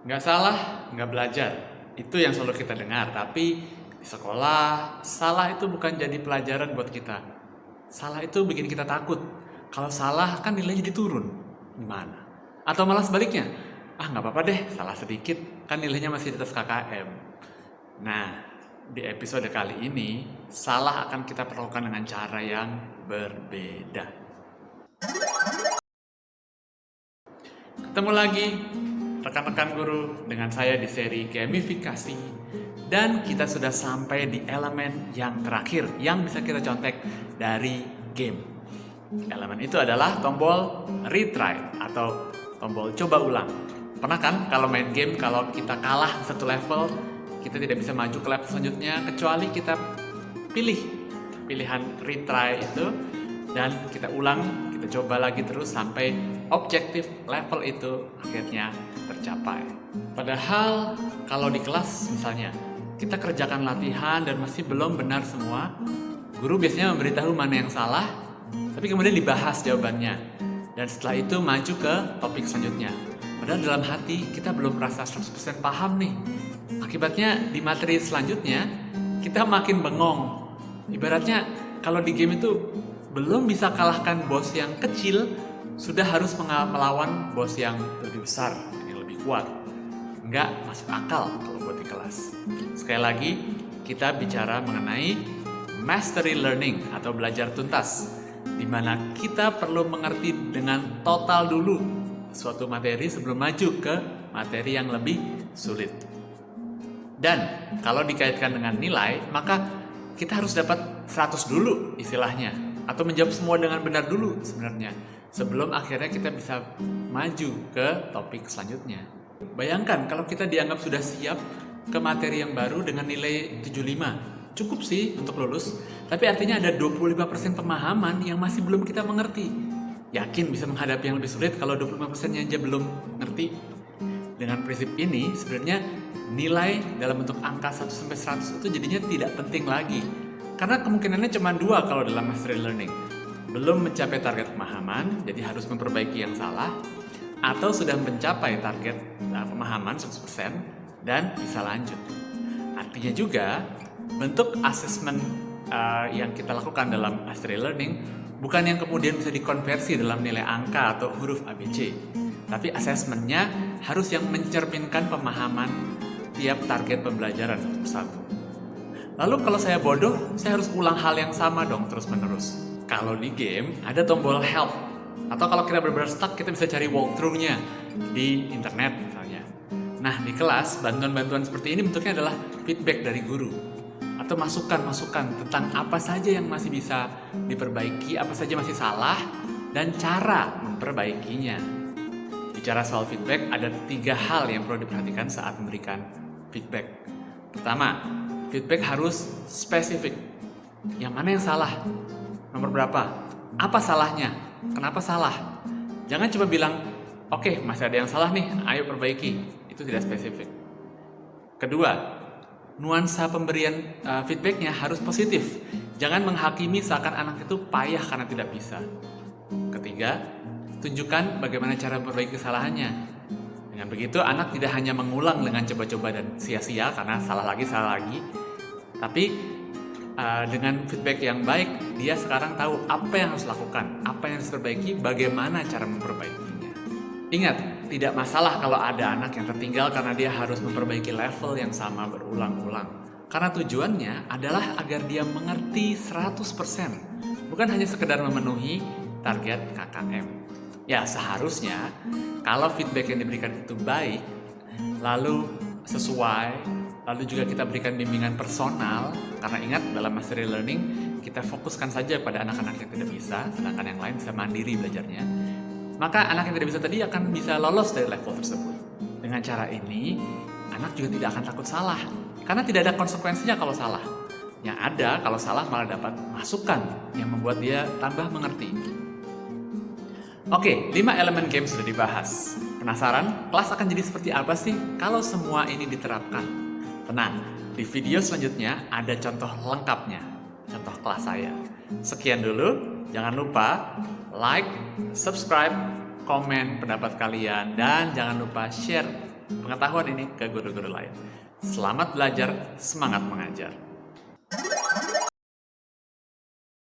Nggak salah, nggak belajar. Itu yang selalu kita dengar. Tapi di sekolah, salah itu bukan jadi pelajaran buat kita. Salah itu bikin kita takut. Kalau salah kan nilainya jadi turun. Gimana? Atau malah sebaliknya. Ah nggak apa-apa deh, salah sedikit. Kan nilainya masih di atas KKM. Nah, di episode kali ini, salah akan kita perlakukan dengan cara yang berbeda. Ketemu lagi rekan-rekan guru dengan saya di seri gamifikasi, dan kita sudah sampai di elemen yang terakhir yang bisa kita contek dari game. Elemen itu adalah tombol retry atau tombol coba ulang. Pernah kan kalau main game, kalau kita kalah satu level, kita tidak bisa maju ke level selanjutnya kecuali kita pilih pilihan retry itu dan kita ulang, kita coba lagi terus sampai objektif level itu akhirnya tercapai. Padahal kalau di kelas misalnya kita kerjakan latihan dan masih belum benar semua, guru biasanya memberitahu mana yang salah, tapi kemudian dibahas jawabannya. Dan setelah itu maju ke topik selanjutnya. Padahal dalam hati kita belum merasa 100% paham nih. Akibatnya di materi selanjutnya kita makin bengong. Ibaratnya kalau di game itu belum bisa kalahkan bos yang kecil, sudah harus melawan bos yang lebih besar, yang lebih kuat. Nggak masuk akal kalau buat di kelas. Sekali lagi, kita bicara mengenai mastery learning atau belajar tuntas, di mana kita perlu mengerti dengan total dulu suatu materi sebelum maju ke materi yang lebih sulit. Dan kalau dikaitkan dengan nilai, maka kita harus dapat 100 dulu istilahnya, atau menjawab semua dengan benar dulu sebenarnya, sebelum akhirnya kita bisa maju ke topik selanjutnya. Bayangkan kalau kita dianggap sudah siap ke materi yang baru dengan nilai 75. Cukup sih untuk lulus, tapi artinya ada 25% pemahaman yang masih belum kita mengerti. Yakin bisa menghadapi yang lebih sulit kalau 25%-nya aja belum ngerti? Dengan prinsip ini, sebenarnya nilai dalam bentuk angka 1-100 itu jadinya tidak penting lagi. Karena kemungkinannya cuma 2 kalau dalam mastery learning. Belum mencapai target pemahaman, jadi harus memperbaiki yang salah, atau sudah mencapai target pemahaman 100% dan bisa lanjut. Artinya juga, bentuk assessment yang kita lakukan dalam mastery learning bukan yang kemudian bisa dikonversi dalam nilai angka atau huruf ABC. Tapi assessmentnya harus yang mencerminkan pemahaman tiap target pembelajaran satu persatu. Lalu kalau saya bodoh, saya harus ulang hal yang sama dong terus-menerus. Kalau di game, ada tombol help. Atau kalau kita benar-benar stuck, kita bisa cari walkthrough-nya di internet misalnya. Nah, di kelas, bantuan-bantuan seperti ini bentuknya adalah feedback dari guru. Atau masukan-masukan tentang apa saja yang masih bisa diperbaiki, apa saja masih salah, dan cara memperbaikinya. Bicara soal feedback, ada 3 hal yang perlu diperhatikan saat memberikan feedback. Pertama, feedback harus spesifik. Yang mana yang salah? Nomor berapa? Apa salahnya? Kenapa salah? Jangan cuma bilang, oke, masih ada yang salah nih, ayo perbaiki. Itu tidak spesifik. Kedua, nuansa pemberian feedbacknya harus positif. Jangan menghakimi seakan anak itu payah karena tidak bisa. Ketiga, tunjukkan bagaimana cara memperbaiki kesalahannya. Dengan begitu, anak tidak hanya mengulang dengan coba-coba dan sia-sia karena salah lagi, tapi dengan feedback yang baik, dia sekarang tahu apa yang harus lakukan, apa yang harus diperbaiki, bagaimana cara memperbaikinya. Ingat, tidak masalah kalau ada anak yang tertinggal karena dia harus memperbaiki level yang sama berulang-ulang. Karena tujuannya adalah agar dia mengerti 100%, bukan hanya sekedar memenuhi target KKM. Ya, seharusnya kalau feedback yang diberikan itu baik, lalu sesuai, lalu juga kita berikan bimbingan personal, karena ingat dalam mastery learning kita fokuskan saja pada anak-anak yang tidak bisa, sedangkan yang lain bisa mandiri belajarnya. Maka anak yang tidak bisa tadi akan bisa lolos dari level tersebut. Dengan cara ini, anak juga tidak akan takut salah, karena tidak ada konsekuensinya kalau salah. Yang ada kalau salah malah dapat masukan yang membuat dia tambah mengerti. Oke, 5 elemen game sudah dibahas. Penasaran kelas akan jadi seperti apa sih kalau semua ini diterapkan? Tenang, di video selanjutnya ada contoh lengkapnya, contoh kelas saya. Sekian dulu, jangan lupa like, subscribe, komen pendapat kalian, dan jangan lupa share pengetahuan ini ke guru-guru lain. Selamat belajar, semangat mengajar.